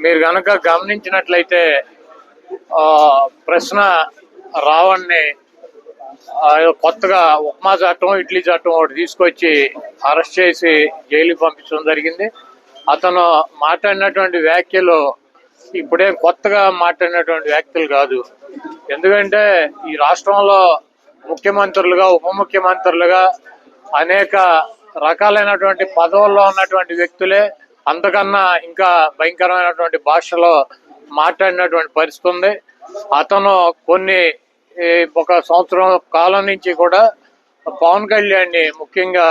మీరు గనక గమనించినట్లయితే ప్రశ్న రావణ్ణి కొత్తగా ఉప్మా చట్టం ఇడ్లీ చట్టం ఒకటి తీసుకొచ్చి అరెస్ట్ చేసి జైలుకి పంపించడం జరిగింది. అతను మాట్లాడినటువంటి వ్యాఖ్యలు ఇప్పుడేం కొత్తగా మాట్లాడినటువంటి వ్యాఖ్యలు కాదు. ఎందుకంటే ఈ రాష్ట్రంలో ముఖ్యమంత్రులుగా ఉప ముఖ్యమంత్రులుగా అనేక రకాలైనటువంటి పదవుల్లో ఉన్నటువంటి వ్యక్తులే అంతకన్నా ఇంకా భయంకరమైనటువంటి భాషలో మాట్లాడినటువంటి పరిస్థితి ఉంది. అతను ఒక సంవత్సరం కాలం నుంచి కూడా పవన్ కళ్యాణ్ ని ముఖ్యంగా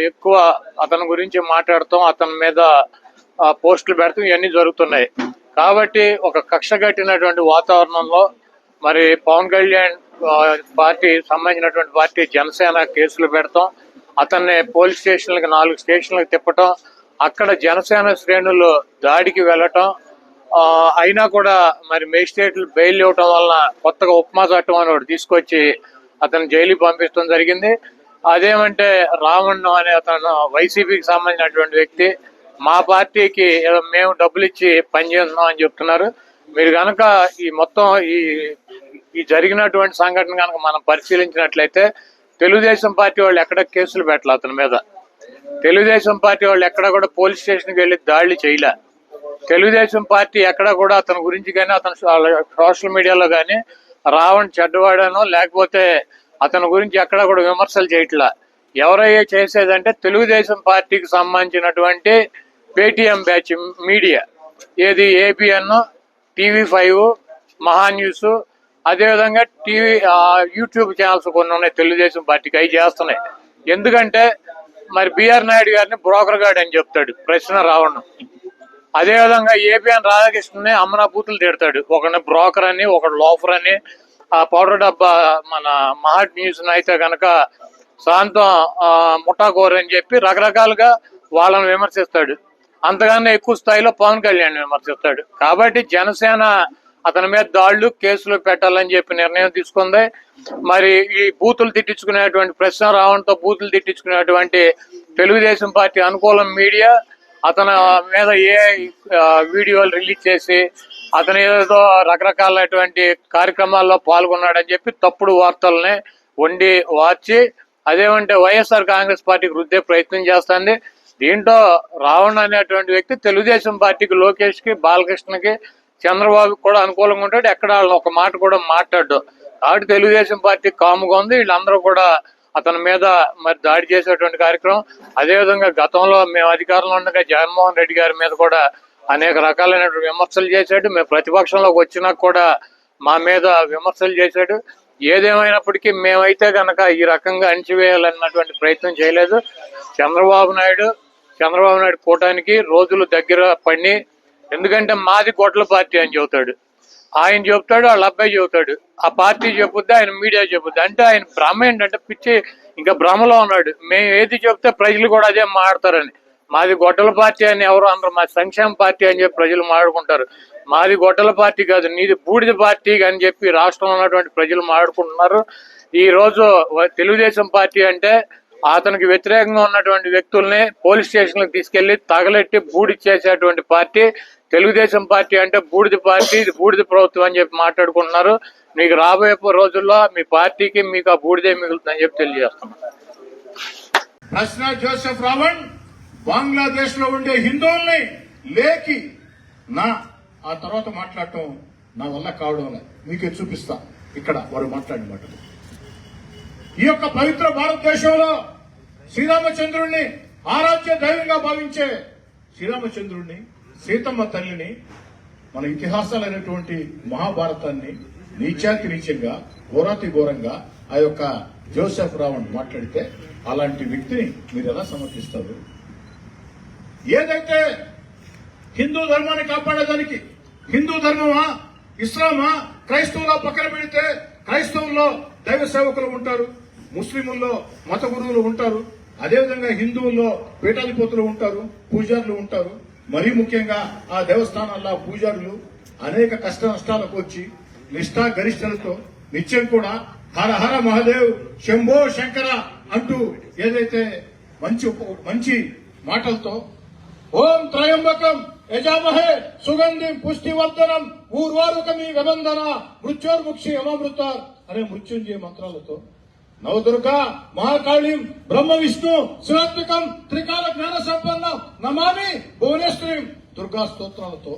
ఎక్కువ అతని గురించి మాట్లాడతాం, అతని మీద పోస్టులు పెడతాం, ఇవన్నీ జరుగుతున్నాయి. కాబట్టి ఒక కక్ష కట్టినటువంటి వాతావరణంలో మరి పవన్ కళ్యాణ్ పార్టీ సంబంధించినటువంటి పార్టీ జనసేన కేసులు పెడతాం, అతన్ని పోలీస్ స్టేషన్లకు 4 స్టేషన్లకు తిప్పటం, అక్కడ జనసేన శ్రేణులు దాడికి వెళ్ళటం, అయినా కూడా మరి మేజిస్ట్రేట్లు బెయిల్ ఇవ్వటం వలన కొత్తగా ఉప్మా చట్టం అని ఒకటి తీసుకొచ్చి అతను జైలుకి పంపించడం జరిగింది. అదేమంటే రావణ్ అనే అతను వైసీపీకి సంబంధించినటువంటి వ్యక్తి, మా పార్టీకి మేము డబ్బులు ఇచ్చి పనిచేస్తున్నాం అని చెప్తున్నారు. మీరు కనుక ఈ మొత్తం ఈ జరిగినటువంటి సంఘటన కనుక మనం పరిశీలించినట్లయితే తెలుగుదేశం పార్టీ వాళ్ళు ఎక్కడ కేసులు పెట్టాలి అతని మీద, తెలుగుదేశం పార్టీ వాళ్ళు ఎక్కడ కూడా పోలీస్ స్టేషన్కి వెళ్ళి దాడులు చేయలే, తెలుగుదేశం పార్టీ ఎక్కడ కూడా అతని గురించి కానీ అతను సోషల్ మీడియాలో కానీ రావణ్ చెడ్డవాడనో లేకపోతే అతని గురించి ఎక్కడ కూడా విమర్శలు చేయట్లా. ఎవరయ్యే చేసేదంటే తెలుగుదేశం పార్టీకి సంబంధించినటువంటి పేటీఎం బ్యాచ్ మీడియా, ఏది ఏబిఎన్, TV5, మహా న్యూస్, అదేవిధంగా యూట్యూబ్ ఛానల్స్ కొన్ని ఉన్నాయి తెలుగుదేశం పార్టీకి, అవి చేస్తున్నాయి. ఎందుకంటే మరి బిఆర్ నాయుడు గారిని బ్రోకర్ గార్డ్ అని చెప్తాడు ప్రశ్న రావణ్. అదేవిధంగా ఏబిఎన్ రాధాకృష్ణని అమ్మనా బూతులు తిడతాడు, ఒకరిని బ్రోకర్ అని, ఒకడు లోఫర్ అని. ఆ పౌడర్ డబ్బా మన మహా న్యూస్ అయితే కనుక శాంతం ముఠాకోర్ అని చెప్పి రకరకాలుగా వాళ్ళని విమర్శిస్తాడు. అంతకన్నా ఎక్కువ స్థాయిలో పవన్ కళ్యాణ్ విమర్శిస్తాడు. కాబట్టి జనసేన అతని మీద దాడులు కేసులు పెట్టాలని చెప్పి నిర్ణయం తీసుకుంది. మరి ఈ బూతులు తిట్టించుకునేటువంటి ప్రశ్న రావణ్తో బూతులు తిట్టించుకునేటువంటి తెలుగుదేశం పార్టీ అనుకూలం మీడియా అతని మీద వీడియోలు రిలీజ్ చేసి అతను ఏదో రకరకాలైనటువంటి కార్యక్రమాల్లో పాల్గొన్నాడని చెప్పి తప్పుడు వార్తల్ని వండి వార్చి అదేమంటే వైఎస్ఆర్ కాంగ్రెస్ పార్టీకి రుద్దే ప్రయత్నం చేస్తుంది. దీంట్లో రావణ్ అనేటువంటి వ్యక్తి తెలుగుదేశం పార్టీకి, లోకేష్ కి, బాలకృష్ణకి, చంద్రబాబుకి కూడా అనుకూలంగా ఉంటాడు. ఎక్కడ ఒక మాట కూడా మాట్లాడు. కాబట్టి తెలుగుదేశం పార్టీ కాముగా ఉంది. వీళ్ళందరూ కూడా అతని మీద మరి దాడి చేసేటువంటి కార్యక్రమం. అదేవిధంగా గతంలో మేము అధికారంలో ఉండగా జగన్మోహన్ రెడ్డి గారి మీద కూడా అనేక రకాలైనటువంటి విమర్శలు చేశాడు. మేము ప్రతిపక్షంలోకి వచ్చినా కూడా మా మీద విమర్శలు చేశాడు. ఏదేమైనప్పటికీ మేమైతే కనుక ఈ రకంగా అణిచివేయాలన్నటువంటి ప్రయత్నం చేయలేదు. చంద్రబాబు నాయుడు కూటానికి రోజులు దగ్గర పడి, ఎందుకంటే మాది గొడ్ల పార్టీ అని చెబుతాడు, ఆయన చెబుతాడు, వాళ్ళ అబ్బాయి చెబుతాడు, ఆ పార్టీ చెబుద్ది, ఆయన మీడియా చెబుద్ది. అంటే ఆయన భ్రమ ఏంటంటే పిచ్చి, ఇంకా భ్రమలో ఉన్నాడు. మేము ఏది చెప్తే ప్రజలు కూడా అదే మాట్లాడతారని. మాది గొడ్డల పార్టీ అని ఎవరు అందరూ, మా సంక్షేమ పార్టీ అని చెప్పి ప్రజలు మాట్లాడుకుంటారు. మాది గొడ్డల పార్టీ కాదు, నీది బూడిద పార్టీ అని చెప్పి రాష్ట్రంలో ఉన్నటువంటి ప్రజలు మాట్లాడుకుంటున్నారు. ఈ రోజు తెలుగుదేశం పార్టీ అంటే అతనికి వ్యతిరేకంగా ఉన్నటువంటి వ్యక్తుల్ని పోలీస్ స్టేషన్లకు తీసుకెళ్లి తగలెట్టి బూడిచ్చేసేటువంటి పార్టీ తెలుగుదేశం పార్టీ. అంటే బూడిద పార్టీ, ఇది బూడిద ప్రభుత్వం అని చెప్పి మాట్లాడుకుంటున్నారు. మీకు రాబోయే రోజుల్లో మీ పార్టీకి మీకు ఆ బూడిదే మిగులుతుందని చెప్పి తెలియజేస్తున్నాం. ప్రశ్న జోసెఫ్ రావణ్ బంగ్లాదేశ్ లో ఉండే హిందువుల్ని లేకి ఆ తర్వాత మాట్లాడటం నా వల్ల కావడం మీకే చూపిస్తా. ఇక్కడ వారు మాట్లాడిన మాటలు, ఈ యొక్క పవిత్ర భారతదేశంలో శ్రీరామచంద్రుడిని ఆరాధ్య దైవంగా భావించే శ్రీరామచంద్రుడిని, సీతమ్మ తల్లిని, మన ఇతిహాసాలైనటువంటి మహాభారతాన్ని నీచాతి నీచంగా, ఘోరాతి ఘోరంగా ఆ యొక్క జోసెఫ్ రావణ్ మాట్లాడితే అలాంటి వ్యక్తిని మీరు ఎలా సమర్థిస్తారు? ఏదైతే హిందూ ధర్మాన్ని కాపాడేదానికి, హిందూ ధర్మమా, ఇస్లామా, క్రైస్తవులా పక్కన పెడితే క్రైస్తవుల్లో దైవ సేవకులు ఉంటారు, ముస్లింల్లో మత గురువులు ఉంటారు, అదేవిధంగా హిందువుల్లో పీఠాధిపతులు ఉంటారు, పూజారులు ఉంటారు. మరీ ముఖ్యంగా ఆ దేవస్థానాల్లో పూజారులు అనేక కష్ట నష్టాలకు వచ్చి నిష్ఠా గరిష్టలతో నిత్యం కూడా హర హర మహాదేవ్, శంభో శంకర అంటూ ఏదైతే మంచి మాటలతో ఓం త్రయంబకం యజామహే సుగంధిం పుష్టివర్ధనం ఊర్వారుకమి విబంధన మృత్యోర్ముక్షి యమమృతార్ అనే మృత్యుంజయ మంత్రాలతో నవదుర్గా మహాకాళీం బ్రహ్మ విష్ణు శివాత్మికం త్రికాల జ్ఞాన సంపన్నం నమామి భువనేశ్వరీం దుర్గా స్తోత్రాలతో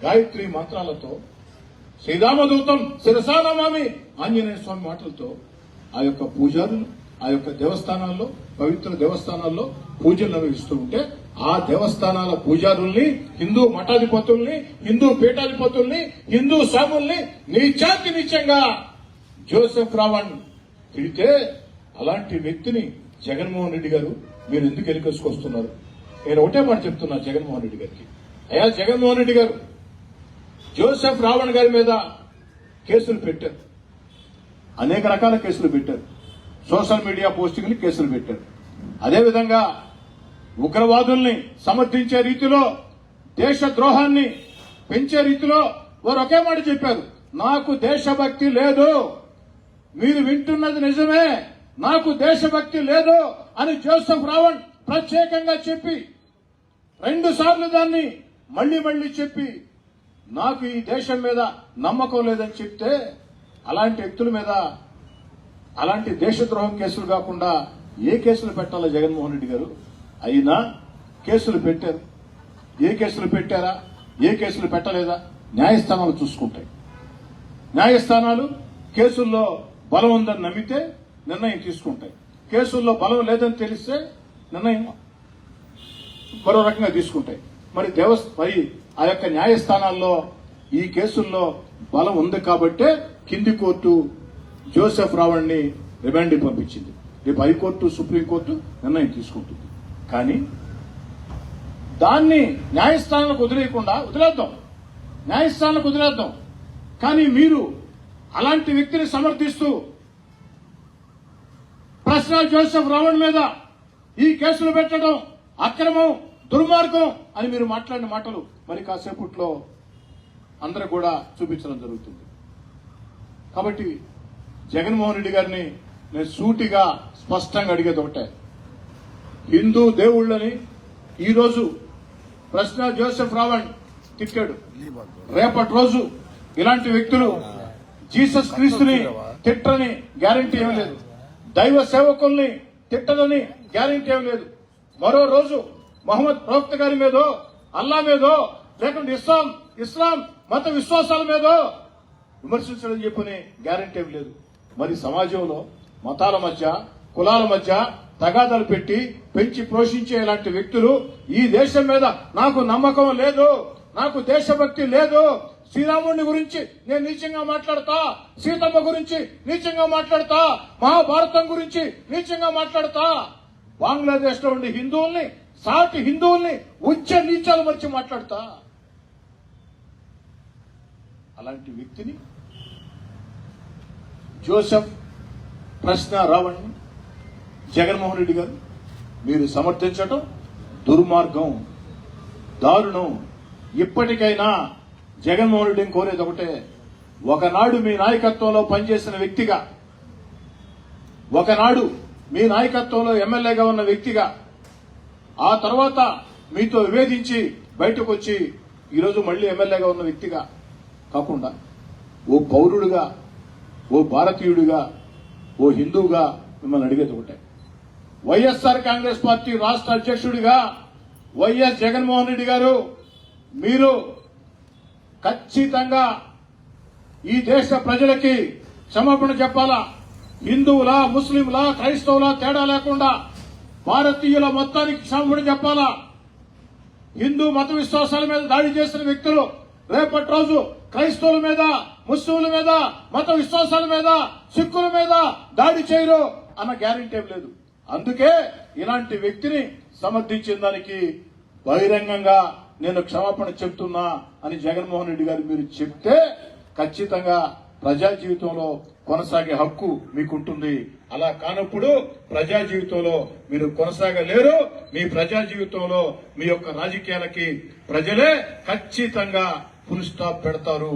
గాయత్రి మంత్రాలతో శ్రీరామదూతం శిరసా నమామి ఆంజనేయ స్వామి మాటలతో ఆ యొక్క పూజారులు ఆ యొక్క దేవస్థానాల్లో పవిత్ర దేవస్థానాల్లో పూజలు నిర్వహిస్తూ ఉంటే ఆ దేవస్థానాల పూజారుల్ని హిందూ మఠాధిపతుల్ని హిందూ పీఠాధిపతుల్ని హిందూ స్వాముల్ని నీచాతి నీచంగా జోసెఫ్ రావణ్ తిడితే అలాంటి వ్యక్తిని జగన్మోహన్ రెడ్డి గారు మీరు ఎందుకు ఎన్నికేసుకొస్తున్నారు? నేను ఒకటే మాట చెప్తున్నా జగన్మోహన్ రెడ్డి గారికి, అయ్యా జగన్మోహన్ రెడ్డి గారు జోసెఫ్ రావణ్ గారి మీద కేసులు పెట్టారు, అనేక రకాల కేసులు పెట్టారు, సోషల్ మీడియా పోస్టింగ్లు కేసులు పెట్టారు. అదేవిధంగా ఉగ్రవాదుల్ని సమర్థించే రీతిలో దేశ ద్రోహాన్ని పెంచే రీతిలో వారు ఒకే మాట చెప్పారు, నాకు దేశభక్తి లేదు. మీరు వింటున్నది నిజమే, నాకు దేశభక్తి లేదు అని జోసెఫ్ రావణ్ ప్రత్యేకంగా చెప్పి 2 సార్లు దాన్ని మళ్లీ మళ్లీ చెప్పి నాకు ఈ దేశం మీద నమ్మకం లేదని చెప్తే అలాంటి వ్యక్తుల మీద అలాంటి దేశద్రోహం కేసులు కాకుండా ఏ కేసులు పెట్టాలో జగన్మోహన్ రెడ్డి గారు? అయినా కేసులు పెట్టారు. ఏ కేసులు పెట్టారా, ఏ కేసులు పెట్టలేదా న్యాయస్థానాలు చూసుకుంటాయి. న్యాయస్థానాలు కేసుల్లో బలం ఉందని నమ్మితే నిర్ణయం తీసుకుంటాయి, కేసుల్లో బలం లేదని తెలిస్తే నిర్ణయం మరో రకంగా తీసుకుంటాయి. మరి ఆ యొక్క న్యాయస్థానాల్లో ఈ కేసుల్లో బలం ఉంది కాబట్టే కింది కోర్టు జోసెఫ్ రావణ్ని రిమాండ్కి పంపించింది. రేపు హైకోర్టు సుప్రీంకోర్టు నిర్ణయం తీసుకుంటుంది. కానీ దాన్ని న్యాయస్థానాలకు వదిలేద్దాం, న్యాయస్థానాలకు వదిలేద్దాం. కానీ మీరు అలాంటి వ్యక్తిని సమర్థిస్తూ ప్రశ్న జోసెఫ్ రావణ్ మీద ఈ కేసులు పెట్టడం అక్రమం, దుర్మార్గం అని మీరు మాట్లాడిన మాటలు మరి కాసేపట్లో అందరూ కూడా చూపించడం జరుగుతుంది. కాబట్టి జగన్మోహన్ రెడ్డి గారిని నేను సూటిగా స్పష్టంగా అడిగేది ఒకటే, హిందూ దేవుళ్ళని ఈరోజు ప్రశ్న జోసెఫ్ రావణ్ తిట్టాడు. రేపటి రోజు ఇలాంటి వ్యక్తులు జీసస్ క్రీస్తుని తిట్టని గ్యారంటీ ఏమీ లేదు, దైవ సేవకుల్ని తిట్టదని గ్యారంటీ ఏమీ లేదు. మరో రోజు మహమ్మద్ ప్రవక్త గారి మీదో, అల్లా మీదో, లేకుంటే ఇస్లాం మత విశ్వాసాల మీదో విమర్శించడం చెప్పని గ్యారంటీ ఏమీ లేదు. మరి సమాజంలో మతాల మధ్య, కులాల మధ్య తగాదాలు పెట్టి పెంచి పోషించే ఇలాంటి వ్యక్తులు ఈ దేశం మీద నాకు నమ్మకం లేదు, నాకు దేశభక్తి లేదు, శ్రీరాముడిని గురించి నేను నీచంగా మాట్లాడతా, సీతమ్మ గురించి నీచంగా మాట్లాడతా, మహాభారతం గురించి నీచంగా మాట్లాడతా, బంగ్లాదేశ్ లో ఉండే హిందువుల్ని, సాటి హిందువుల్ని ఉచ్చ నీచాలు మరిచి మాట్లాడతా, అలాంటి వ్యక్తిని జోసెఫ్ ప్రశ్న రావణ్ జగన్మోహన్ రెడ్డి గారు మీరు సమర్థించడం దుర్మార్గం, దారుణం. ఇప్పటికైనా జగన్మోహన్ రెడ్డిని కోరేది ఒకటే, ఒకనాడు మీ నాయకత్వంలో పనిచేసిన వ్యక్తిగా, ఒకనాడు మీ నాయకత్వంలో ఎమ్మెల్యేగా ఉన్న వ్యక్తిగా, ఆ తర్వాత మీతో విభేదించి బయటకు వచ్చి ఈరోజు మళ్లీ ఎమ్మెల్యేగా ఉన్న వ్యక్తిగా కాకుండా ఓ పౌరుడుగా, ఓ భారతీయుడిగా, ఓ హిందువుగా మిమ్మల్ని అడిగేది ఒకటే, వైఎస్ఆర్ కాంగ్రెస్ పార్టీ రాష్ట్ర అధ్యక్షుడిగా వైఎస్ జగన్మోహన్ రెడ్డి గారు మీరు ఖచ్చితంగా ఈ దేశ ప్రజలకి క్షమాపణ చెప్పాలా. హిందువులా, ముస్లింలా, క్రైస్తవులా తేడా లేకుండా భారతీయుల మొత్తానికి క్షమాపణ చెప్పాలా. హిందూ మత విశ్వాసాల మీద దాడి చేసిన వ్యక్తులు రేపటి రోజు క్రైస్తవుల మీద, ముస్లింల మీద, మత విశ్వాసాల మీద, సిక్కుల మీద దాడి చేయరు అన్న గ్యారెంటీ ఏం లేదు. అందుకే ఇలాంటి వ్యక్తిని సమర్థించిన దానికి బహిరంగంగా నేను క్షమాపణ చెప్తున్నా అని జగన్మోహన్ రెడ్డి గారు మీరు చెప్తే ఖచ్చితంగా ప్రజా జీవితంలో కొనసాగే హక్కు మీకుంటుంది. అలా కానప్పుడు ప్రజా జీవితంలో మీరు కొనసాగలేరు. మీ ప్రజా జీవితంలో మీ యొక్క రాజకీయాలకి ప్రజలే ఖచ్చితంగా ఫుల్ స్టాప్ పెడతారు,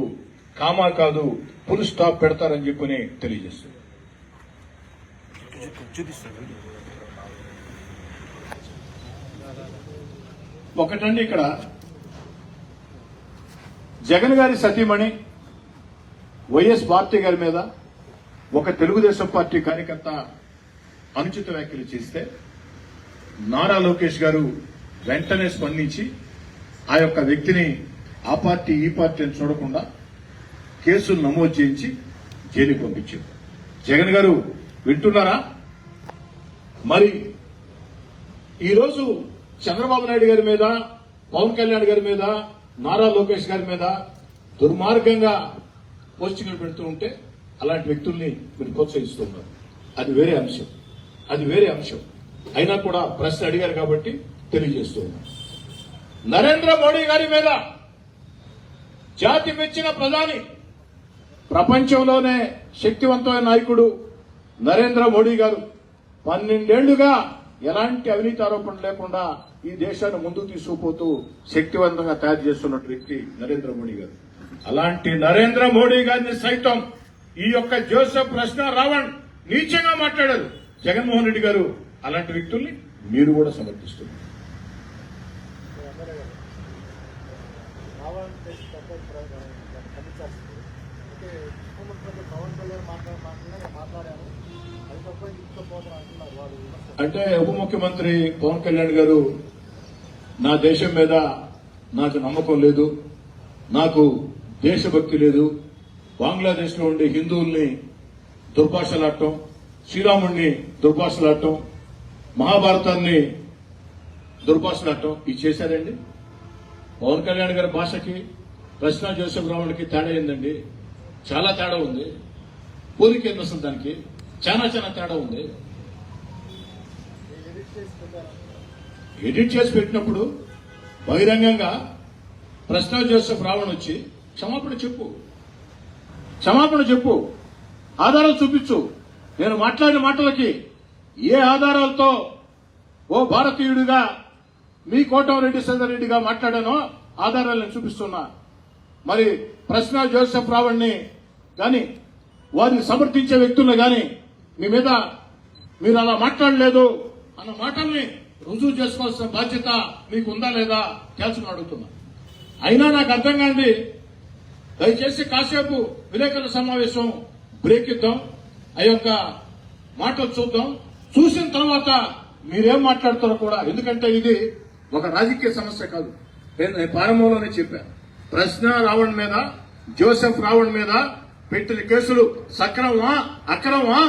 కామా కాదు ఫుల్ స్టాప్ పెడతారని చెప్పని తెలియజేస్తారు. ఒకటండి, ఇక్కడ జగన్ గారి సతీమణి వైఎస్ భారతి గారి మీద ఒక తెలుగుదేశం పార్టీ కార్యకర్త అనుచిత వ్యాఖ్యలు చేస్తే నారా లోకేష్ గారు వెంటనే స్పందించి ఆ యొక్క వ్యక్తిని ఆ పార్టీ ఈ పార్టీ అని చూడకుండా కేసులు నమోదు చేయించి జైలుకి పంపించారు. జగన్ గారు వింటున్నారా? మరి ఈరోజు చంద్రబాబు నాయుడు గారి మీద, పవన్ కళ్యాణ్ గారి మీద, నారా లోకేష్ గారి మీద దుర్మార్గంగా పోస్టింగ్లు పెడుతూ ఉంటే అలాంటి వ్యక్తుల్ని మీరు ప్రోత్సహిస్తున్నారు. అది వేరే అంశం, అది వేరే అంశం. అయినా కూడా ప్రశ్న అడిగారు కాబట్టి తెలియజేస్తున్నారు. నరేంద్ర మోడీ గారి మీద జాతి మెచ్చిన ప్రధాని, ప్రపంచంలోనే శక్తివంతమైన నాయకుడు నరేంద్ర మోడీ గారు 12 ఏళ్లుగా ఎలాంటి అవినీతి ఆరోపణలు లేకుండా ఈ దేశాన్ని ముందుకు తీసుకుపోతూ శక్తివంతంగా తయారు చేస్తున్న వ్యక్తి నరేంద్ర మోడీ గారు. అలాంటి నరేంద్ర మోడీ గారిని సైతం ఈ యొక్క జోసెఫ్ కృష్ణ రావణ్ నీచంగా మాట్లాడారు. జగన్మోహన్ రెడ్డి గారు అలాంటి వ్యక్తుల్ని మీరు కూడా సమర్థిస్తున్నారు. అంటే ఉప ముఖ్యమంత్రి పవన్ కళ్యాణ్ గారు నా దేశం మీద నాకు నమ్మకం లేదు, నాకు దేశభక్తి లేదు, బంగ్లాదేశ్ లో ఉండే హిందువుల్ని దుర్భాషలాడటం, శ్రీరాముడిని దుర్భాషలాడటం, మహాభారతాన్ని దుర్భాషలాడటం ఇది చేశారండి. పవన్ కళ్యాణ్ గారి భాషకి ప్రశ్న జోసెఫ్ రావణ్కి తేడా ఏందండి? చాలా తేడా ఉంది. పోలికేంది అసలు దానికి? చాలా తేడా ఉంది. ఎడిట్ చేసి పెట్టినప్పుడు బహిరంగంగా ప్రశ్న జోసెఫ్ రావణ్ వచ్చి క్షమాపణ చెప్పు, ఆధారాలు చూపించు. నేను మాట్లాడిన మాటలకి ఏ ఆధారాలతో ఓ భారతీయుడిగా మీ కోటమిరెడ్డి సోదరెడ్డిగా మాట్లాడానో ఆధారాలు నేను చూపిస్తున్నా. మరి ప్రశ్న జోసెఫ్ రావణ్ని గాని వారిని సమర్థించే వ్యక్తులను గాని మీ మీద మీరు అలా మాట్లాడలేదు అన్న మాటల్ని రుజువు చేసుకోవాల్సిన బాధ్యత మీకు ఉందా లేదా తేల్చమని అడుగుతున్నా. అయినా నాకు అర్థం కాండి. దయచేసి కాసేపు విలేకరుల సమావేశం బ్రేక్ ఇద్దాం, ఆ యొక్క మాటలు చూద్దాం. చూసిన తర్వాత మీరేం మాట్లాడతారో కూడా. ఎందుకంటే ఇది ఒక రాజకీయ సమస్య కాదు. నేను ప్రారంభంలోనే చెప్పాను. ప్రశ్న రావణ్ మీద, జోసెఫ్ రావణ్ మీద పెట్టిన కేసులు సక్రమమా అక్రమమా